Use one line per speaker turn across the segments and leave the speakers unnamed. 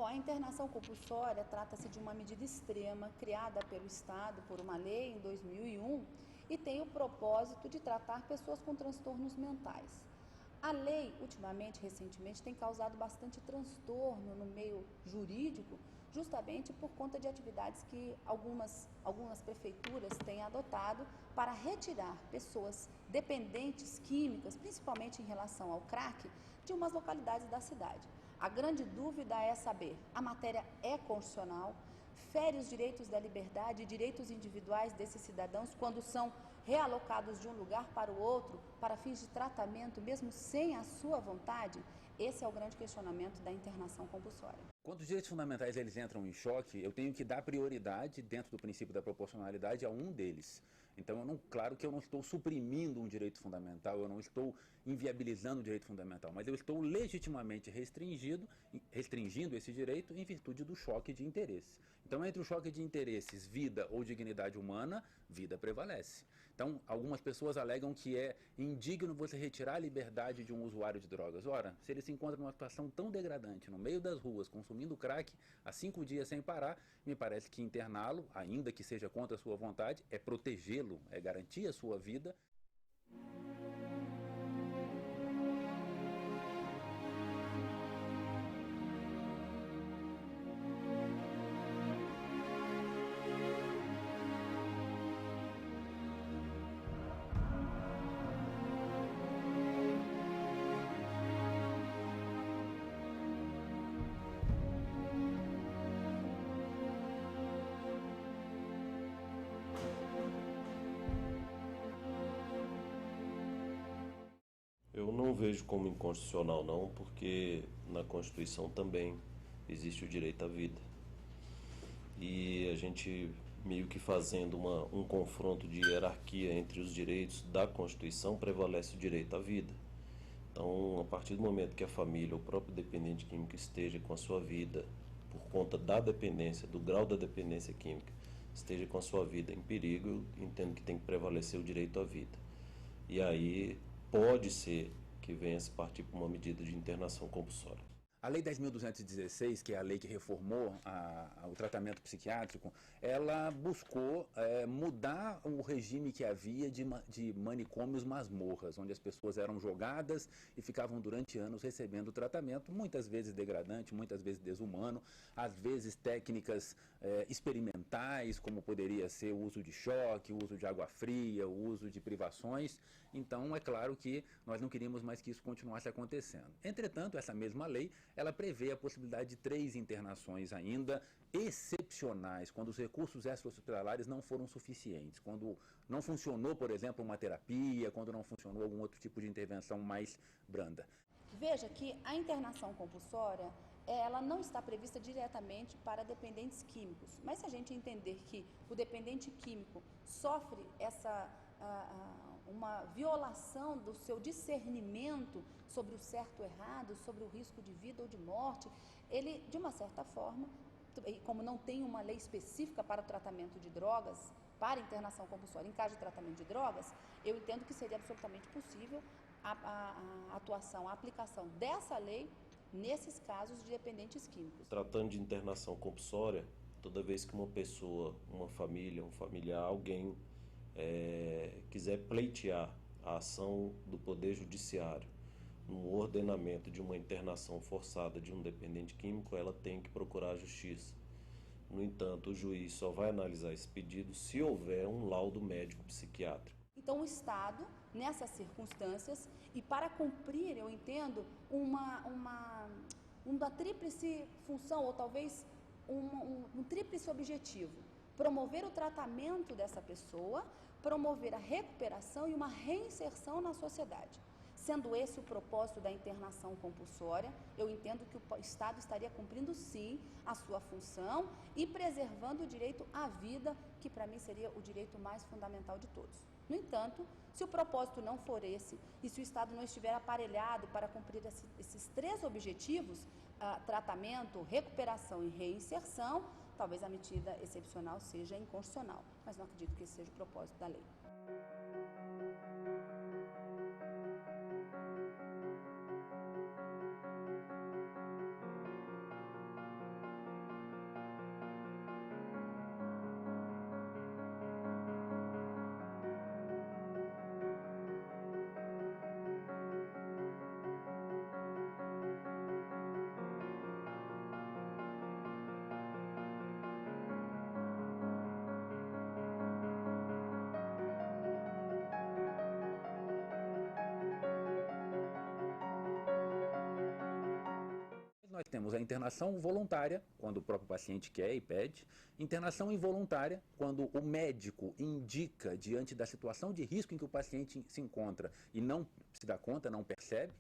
a internação compulsória trata-se de uma medida extrema criada pelo Estado por uma lei em 2001 e tem o propósito de tratar pessoas com transtornos mentais. A lei, recentemente, tem causado bastante transtorno no meio jurídico, justamente por conta de atividades que algumas prefeituras têm adotado para retirar pessoas dependentes químicas, principalmente em relação ao crack, de umas localidades da cidade. A grande dúvida é saber, a matéria é constitucional? Fere os direitos da liberdade e direitos individuais desses cidadãos quando são realocados de um lugar para o outro para fins de tratamento, mesmo sem a sua vontade? Esse é o grande questionamento da internação compulsória.
Quando os direitos fundamentais eles entram em choque, eu tenho que dar prioridade, dentro do princípio da proporcionalidade, a um deles. Então, claro que eu não estou suprimindo um direito fundamental, eu não estou inviabilizando o direito fundamental, mas eu estou legitimamente restringindo esse direito em virtude do choque de interesse. Então, entre o choque de interesses, vida ou dignidade humana, vida prevalece. Então, algumas pessoas alegam que é indigno você retirar a liberdade de um usuário de drogas. Ora, se ele se encontra numa situação tão degradante, no meio das ruas, consumindo crack há 5 dias sem parar, me parece que interná-lo, ainda que seja contra a sua vontade, é protegê-lo, é garantir a sua vida.
Eu não vejo como inconstitucional não, porque na Constituição também existe o direito à vida. E a gente meio que fazendo um confronto de hierarquia entre os direitos da Constituição, prevalece o direito à vida. Então, a partir do momento que a família, o próprio dependente químico esteja com a sua vida, por conta da dependência, do grau da dependência química, esteja com a sua vida em perigo, eu entendo que tem que prevalecer o direito à vida. E aí pode ser que venha se partir para uma medida de internação compulsória.
A Lei 10.216, que é a lei que reformou o tratamento psiquiátrico, ela buscou mudar o regime que havia de manicômios masmorras, onde as pessoas eram jogadas e ficavam durante anos recebendo tratamento, muitas vezes degradante, muitas vezes desumano, às vezes técnicas experimentais, como poderia ser o uso de choque, o uso de água fria, o uso de privações. Então, é claro que nós não queríamos mais que isso continuasse acontecendo. Entretanto, essa mesma lei ela prevê a possibilidade de 3 internações ainda excepcionais, quando os recursos extra-hospitalares não foram suficientes, quando não funcionou, por exemplo, uma terapia, quando não funcionou algum outro tipo de intervenção mais branda.
Veja que a internação compulsória, ela não está prevista diretamente para dependentes químicos, mas se a gente entender que o dependente químico sofre uma violação do seu discernimento sobre o certo ou errado, sobre o risco de vida ou de morte, ele, de uma certa forma, como não tem uma lei específica para o tratamento de drogas, para internação compulsória, em caso de tratamento de drogas, eu entendo que seria absolutamente possível a atuação, a aplicação dessa lei nesses casos de dependentes químicos.
Tratando de internação compulsória, toda vez que uma pessoa, uma família, um familiar, alguém quiser pleitear a ação do Poder Judiciário no ordenamento de uma internação forçada de um dependente químico, ela tem que procurar a justiça. No entanto, o juiz só vai analisar esse pedido se houver um laudo médico psiquiátrico.
Então, o Estado, nessas circunstâncias, e para cumprir, eu entendo, uma tríplice função, ou talvez um tríplice objetivo: promover o tratamento dessa pessoa, promover a recuperação e uma reinserção na sociedade. Sendo esse o propósito da internação compulsória, eu entendo que o Estado estaria cumprindo sim a sua função e preservando o direito à vida, que para mim seria o direito mais fundamental de todos. No entanto, se o propósito não for esse e se o Estado não estiver aparelhado para cumprir esses 3 objetivos, tratamento, recuperação e reinserção, talvez a medida excepcional seja inconstitucional, mas não acredito que esse seja o propósito da lei.
nós temos a internação voluntária, quando o próprio paciente quer e pede, internação involuntária, quando o médico indica, diante da situação de risco em que o paciente se encontra e não se dá conta, não percebe,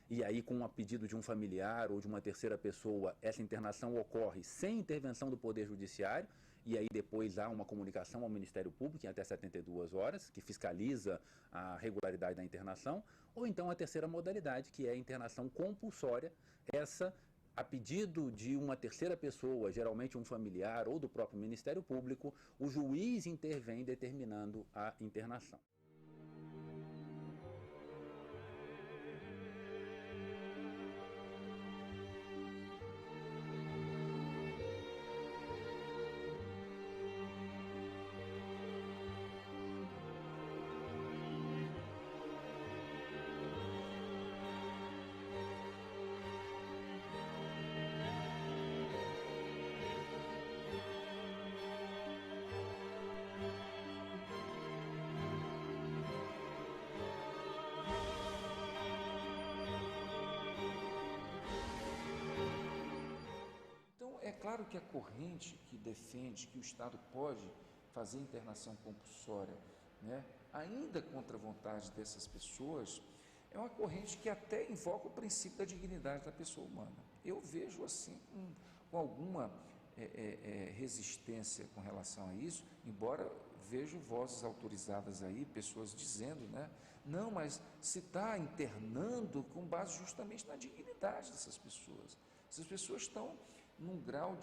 e aí com a pedido de um familiar ou de uma terceira pessoa, essa internação ocorre sem intervenção do Poder Judiciário, e aí depois há uma comunicação ao Ministério Público em até 72 horas, que fiscaliza a regularidade da internação, ou então a terceira modalidade, que é a internação compulsória, essa a pedido de uma terceira pessoa, geralmente um familiar ou do próprio Ministério Público, o juiz intervém determinando a internação.
É claro que a corrente que defende que o Estado pode fazer internação compulsória, né, ainda contra a vontade dessas pessoas, é uma corrente que até invoca o princípio da dignidade da pessoa humana. Eu vejo assim com alguma resistência com relação a isso, embora vejo vozes autorizadas aí, pessoas dizendo, né, não, mas se está internando com base justamente na dignidade dessas pessoas. Essas pessoas estão num grau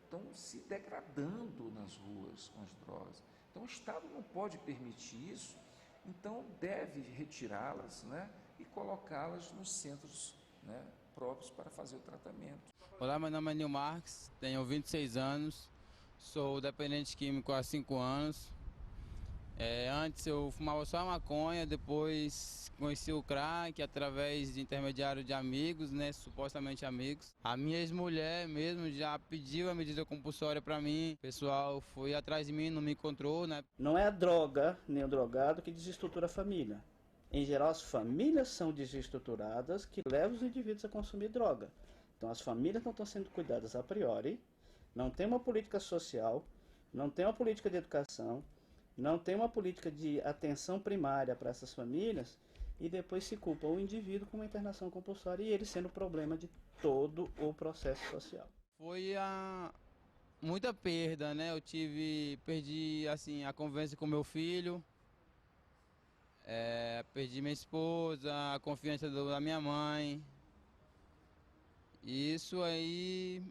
estão se degradando nas ruas com as drogas. Então o Estado não pode permitir isso, então deve retirá-las, né, e colocá-las nos centros, né, próprios para fazer o tratamento.
Olá, meu nome é Nil Marques, tenho 26 anos, sou dependente químico há 5 anos. Antes eu fumava só maconha, depois conheci o crack através de intermediário de amigos, né, supostamente amigos. A minha ex-mulher mesmo já pediu a medida compulsória para mim. O pessoal foi atrás de mim, não me encontrou, né?
Não é a droga, nem o drogado que desestrutura a família. Em geral, as famílias são desestruturadas que levam os indivíduos a consumir droga. Então as famílias não estão sendo cuidadas a priori, não tem uma política social, não tem uma política de educação, não tem uma política de atenção primária para essas famílias, e depois se culpa o indivíduo com uma internação compulsória e ele sendo o problema de todo o processo social.
Foi muita perda, né? Perdi assim, a convivência com meu filho, perdi minha esposa, a confiança da minha mãe. E isso aí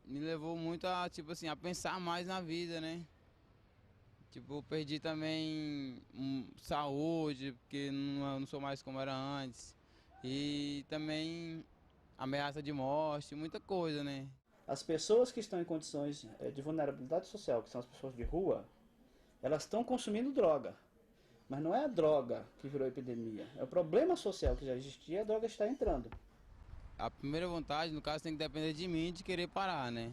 me levou muito a pensar mais na vida, né? Perdi também saúde, porque eu não sou mais como era antes. E também ameaça de morte, muita coisa, né?
As pessoas que estão em condições de vulnerabilidade social, que são as pessoas de rua, elas estão consumindo droga. Mas não é a droga que virou epidemia. É o problema social que já existia, a droga está entrando.
A primeira vontade, no caso, tem que depender de mim de querer parar, né?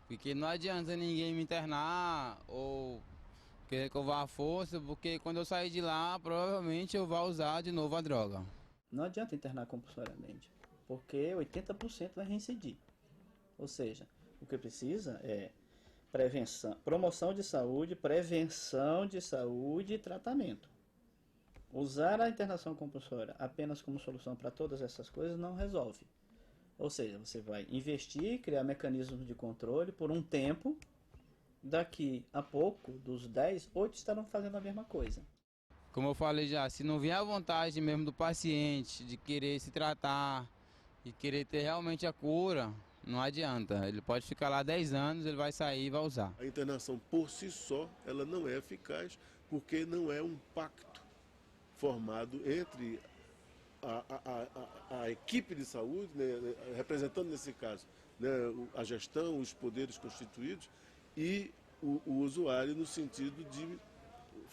Porque não adianta ninguém me internar ou querer que eu vá à força, porque quando eu sair de lá, provavelmente eu vou usar de novo a droga.
Não adianta internar compulsoriamente, porque 80% vai reincidir. Ou seja, o que precisa é prevenção, promoção de saúde, prevenção de saúde e tratamento. Usar a internação compulsória apenas como solução para todas essas coisas não resolve. Ou seja, você vai investir, criar mecanismos de controle por um tempo. Daqui a pouco, dos 10, 8 estarão fazendo a mesma coisa.
Como eu falei já, se não vier a vontade mesmo do paciente de querer se tratar e querer ter realmente a cura, não adianta. Ele pode ficar lá 10 anos, ele vai sair e vai usar.
A internação por si só, ela não é eficaz, porque não é um pacto formado entre a equipe de saúde, né, representando nesse caso, né, a gestão, os poderes constituídos, e o usuário, no sentido de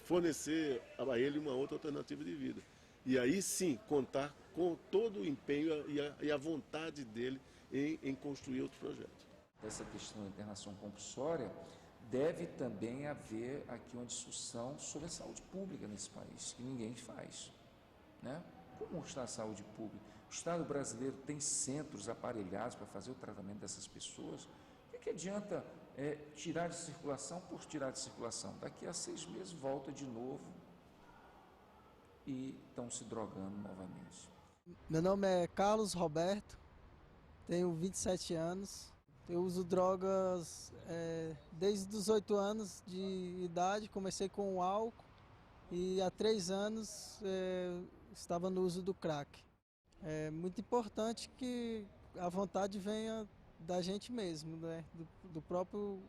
fornecer a ele uma outra alternativa de vida. E aí sim, contar com todo o empenho e a vontade dele em construir outro projeto.
Essa questão da internação compulsória, deve também haver aqui uma discussão sobre a saúde pública nesse país, que ninguém faz, né? Como está a saúde pública? O Estado brasileiro tem centros aparelhados para fazer o tratamento dessas pessoas. O que adianta tirar de circulação por tirar de circulação? Daqui a 6 meses volta de novo e estão se drogando novamente.
Meu nome é Carlos Roberto, tenho 27 anos. Eu uso drogas desde os 8 anos de idade, comecei com o álcool e há 3 anos estava no uso do crack. É muito importante que a vontade venha da gente mesmo, né? do próprio,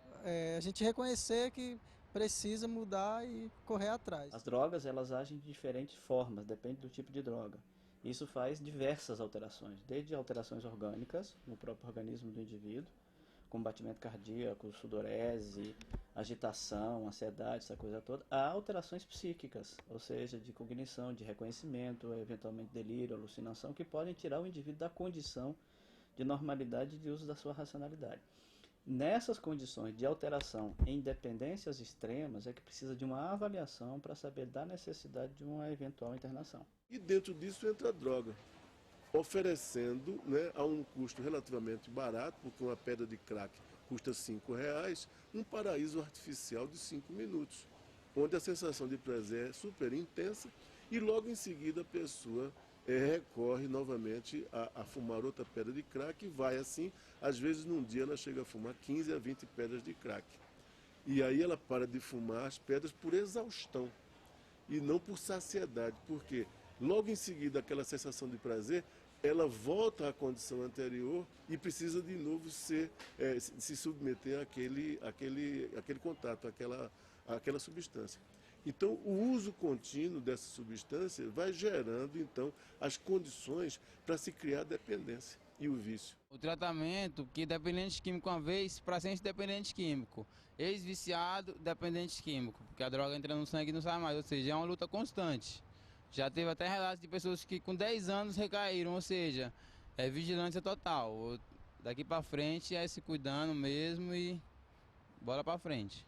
a gente reconhecer que precisa mudar e correr atrás.
As drogas, elas agem de diferentes formas, depende do tipo de droga. Isso faz diversas alterações, desde alterações orgânicas no próprio organismo do indivíduo, como batimento cardíaco, sudorese, agitação, ansiedade, essa coisa toda, a alterações psíquicas, ou seja, de cognição, de reconhecimento, eventualmente delírio, alucinação, que podem tirar o indivíduo da condição de normalidade de uso da sua racionalidade. Nessas condições de alteração em dependências extremas é que precisa de uma avaliação para saber da necessidade de uma eventual internação.
E dentro disso entra a droga, oferecendo, né, a um custo relativamente barato, porque uma pedra de crack custa R$5, um paraíso artificial de 5 minutos, onde a sensação de prazer é super intensa e logo em seguida a pessoa recorre novamente a fumar outra pedra de crack e vai assim, às vezes num dia ela chega a fumar 15 a 20 pedras de crack. E aí ela para de fumar as pedras por exaustão e não por saciedade, porque logo em seguida aquela sensação de prazer, ela volta à condição anterior e precisa de novo se submeter àquele contato, àquela substância. Então, o uso contínuo dessa substância vai gerando, então, as condições para se criar a dependência e o vício.
O tratamento que dependente químico uma vez, para sempre dependente químico. Ex-viciado, dependente químico, porque a droga entra no sangue e não sai mais, ou seja, é uma luta constante. Já teve até relatos de pessoas que com 10 anos recaíram, ou seja, é vigilância total. Daqui para frente é se cuidando mesmo e bora para frente.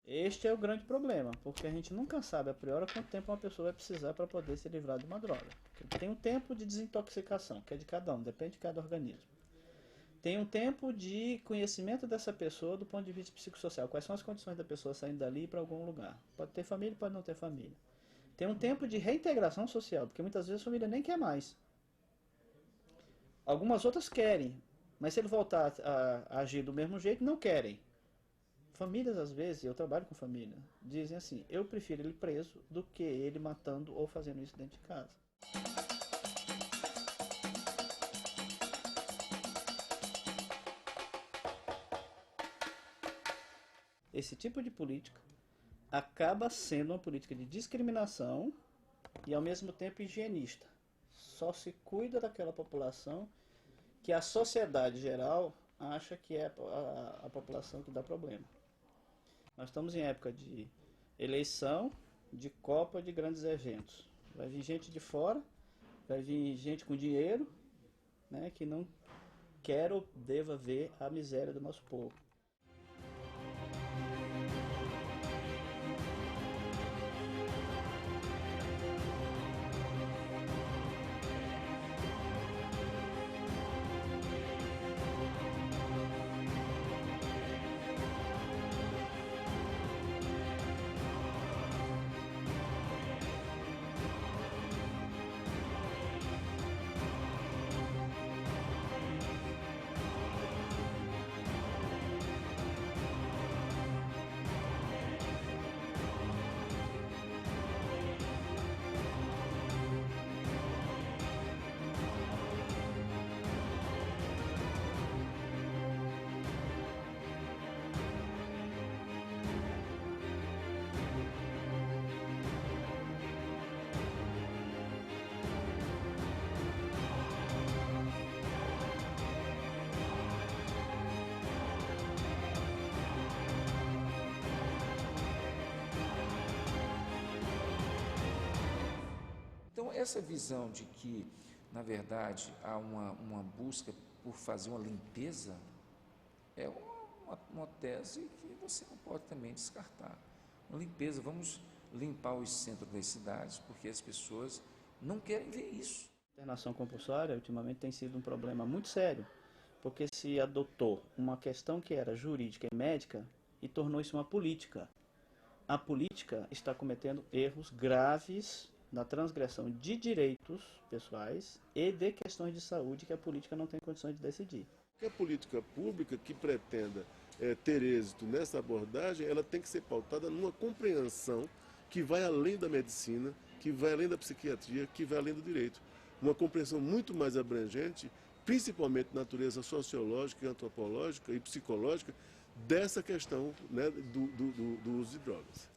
Este é o grande problema, porque a gente nunca sabe a priori quanto tempo uma pessoa vai precisar para poder se livrar de uma droga. Tem um tempo de desintoxicação, que é de cada um, depende de cada organismo. Tem um tempo de conhecimento dessa pessoa do ponto de vista psicossocial. Quais são as condições da pessoa saindo dali para algum lugar? Pode ter família, pode não ter família. Tem um tempo de reintegração social, porque muitas vezes a família nem quer mais. Algumas outras querem, mas se ele voltar a agir do mesmo jeito, não querem. Famílias, às vezes, eu trabalho com família, dizem assim, eu prefiro ele preso do que ele matando ou fazendo isso dentro de casa. Esse tipo de política acaba sendo uma política de discriminação e, ao mesmo tempo, higienista. Só se cuida daquela população que a sociedade geral acha que é a população que dá problema. Nós estamos em época de eleição, de Copa, de grandes eventos. Vai vir gente de fora, vai vir gente com dinheiro, né, que não quer ou deva ver a miséria do nosso povo.
Então, essa visão de que, na verdade, há uma busca por fazer uma limpeza é uma tese que você não pode também descartar. Uma limpeza, vamos limpar os centros das cidades, porque as pessoas não querem ver isso.
A internação compulsória, ultimamente, tem sido um problema muito sério, porque se adotou uma questão que era jurídica e médica e tornou isso uma política. A política está cometendo erros graves na transgressão de direitos pessoais e de questões de saúde que a política não tem condições de decidir.
Qualquer política pública que pretenda ter êxito nessa abordagem, ela tem que ser pautada numa compreensão que vai além da medicina, que vai além da psiquiatria, que vai além do direito. Uma compreensão muito mais abrangente, principalmente de natureza sociológica, antropológica e psicológica, dessa questão, né, do uso de drogas.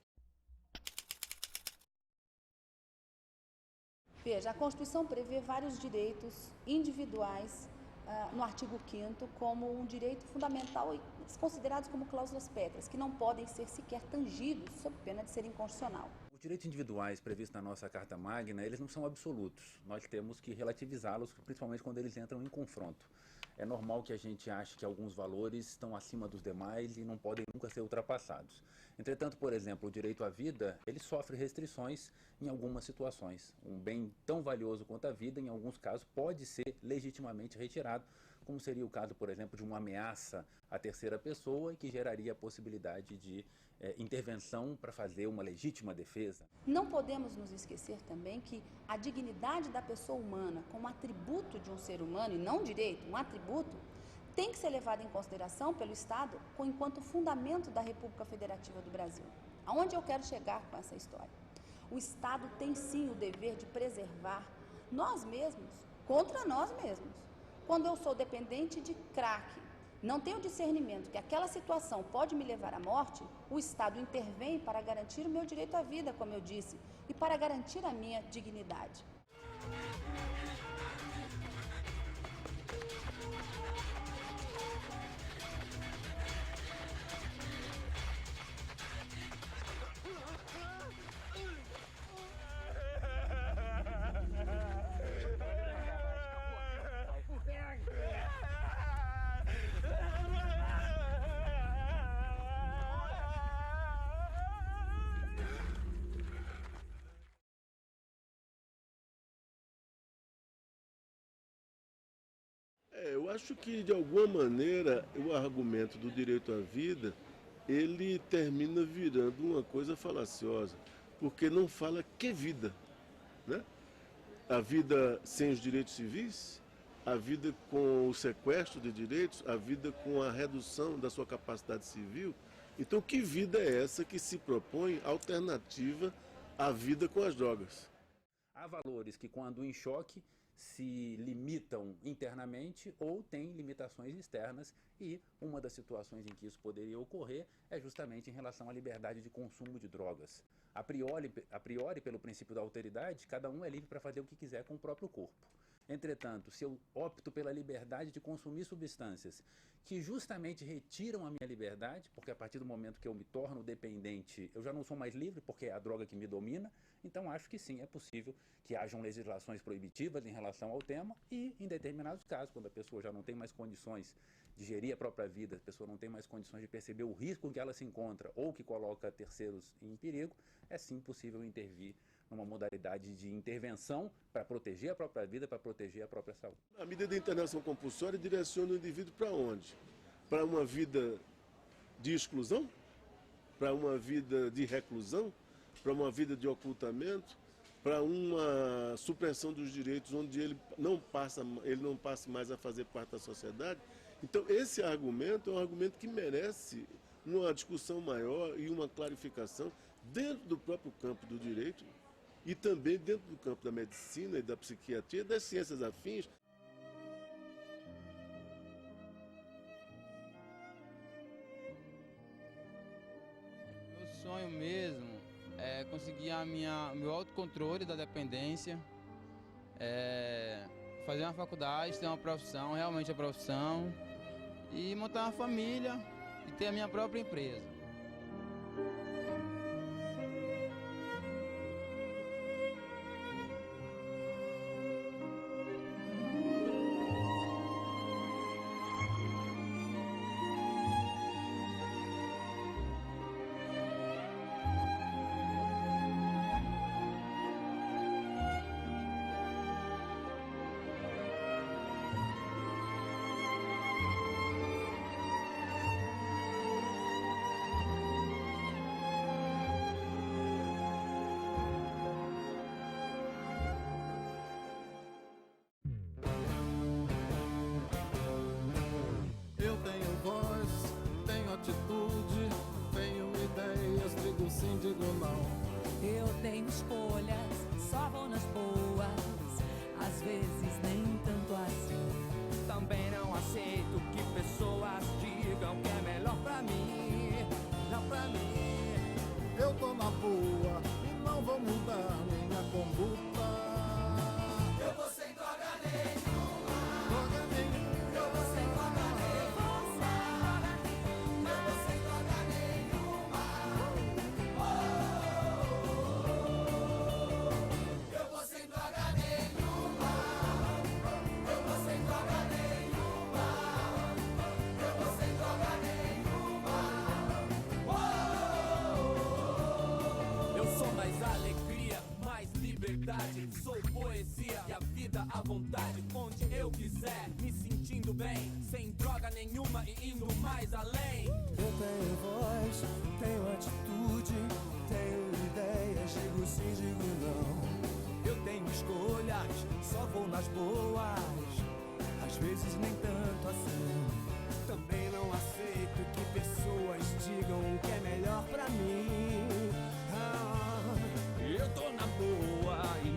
Veja, a Constituição prevê vários direitos individuais no artigo 5º como um direito fundamental e considerados como cláusulas pétreas, que não podem ser sequer tangidos sob pena de ser inconstitucional.
Os direitos individuais previstos na nossa Carta Magna, eles não são absolutos. Nós temos que relativizá-los, principalmente quando eles entram em confronto. É normal que a gente ache que alguns valores estão acima dos demais e não podem nunca ser ultrapassados. Entretanto, por exemplo, o direito à vida, ele sofre restrições em algumas situações. Um bem tão valioso quanto a vida, em alguns casos, pode ser legitimamente retirado, como seria o caso, por exemplo, de uma ameaça à terceira pessoa, que geraria a possibilidade de intervenção para fazer uma legítima defesa.
Não podemos nos esquecer também que a dignidade da pessoa humana, como atributo de um ser humano, e não um direito, um atributo, tem que ser levada em consideração pelo Estado enquanto fundamento da República Federativa do Brasil. Aonde eu quero chegar com essa história? O Estado tem sim o dever de preservar nós mesmos contra nós mesmos. Quando eu sou dependente de crack, não tenho discernimento que aquela situação pode me levar à morte, o Estado intervém para garantir o meu direito à vida, como eu disse, e para garantir a minha dignidade.
Eu acho que, de alguma maneira, o argumento do direito à vida, ele termina virando uma coisa falaciosa, porque não fala que vida, né? A vida sem os direitos civis, a vida com o sequestro de direitos, a vida com a redução da sua capacidade civil. Então, que vida é essa que se propõe alternativa à vida com as drogas?
Há valores que, quando em choque, se limitam internamente ou têm limitações externas, e uma das situações em que isso poderia ocorrer é justamente em relação à liberdade de consumo de drogas. A priori, pelo princípio da alteridade, cada um é livre para fazer o que quiser com o próprio corpo. Entretanto, se eu opto pela liberdade de consumir substâncias que justamente retiram a minha liberdade, porque a partir do momento que eu me torno dependente, eu já não sou mais livre, porque é a droga que me domina, então acho que sim, é possível que hajam legislações proibitivas em relação ao tema e, em determinados casos, quando a pessoa já não tem mais condições de gerir a própria vida, a pessoa não tem mais condições de perceber o risco em que ela se encontra ou que coloca terceiros em perigo, é sim possível intervir numa modalidade de intervenção para proteger a própria vida, para proteger a própria saúde.
A medida de internação compulsória direciona o indivíduo para onde? Para uma vida de exclusão? Para uma vida de reclusão? Para uma vida de ocultamento? Para uma supressão dos direitos onde ele não passe mais a fazer parte da sociedade? Então, esse argumento é um argumento que merece uma discussão maior e uma clarificação dentro do próprio campo do direito e também dentro do campo da medicina e da psiquiatria, das ciências afins.
Meu sonho mesmo é conseguir meu autocontrole da dependência, fazer uma faculdade, ter uma profissão, realmente a profissão, e montar uma família e ter a minha própria empresa.
Combupa. Eu vou sem droga nenhuma. Eu vou sem droga nenhuma. Eu vou sem droga nenhuma. Eu vou sem droga nenhuma. Eu vou sem droga nenhuma. Eu vou sem droga nenhuma. Eu sou mais alegria, mais liberdade. Sou poesia e a vida à vontade. Onde eu quiser, me sentindo bem. Sem droga nenhuma e indo mais além. Eu tenho voz, tenho atitude, tenho ideias, digo sim, digo não. Eu tenho escolhas, só vou nas boas. Às vezes nem tanto assim. Também não aceito que pessoas digam o que é melhor pra mim. Eu tô na boa e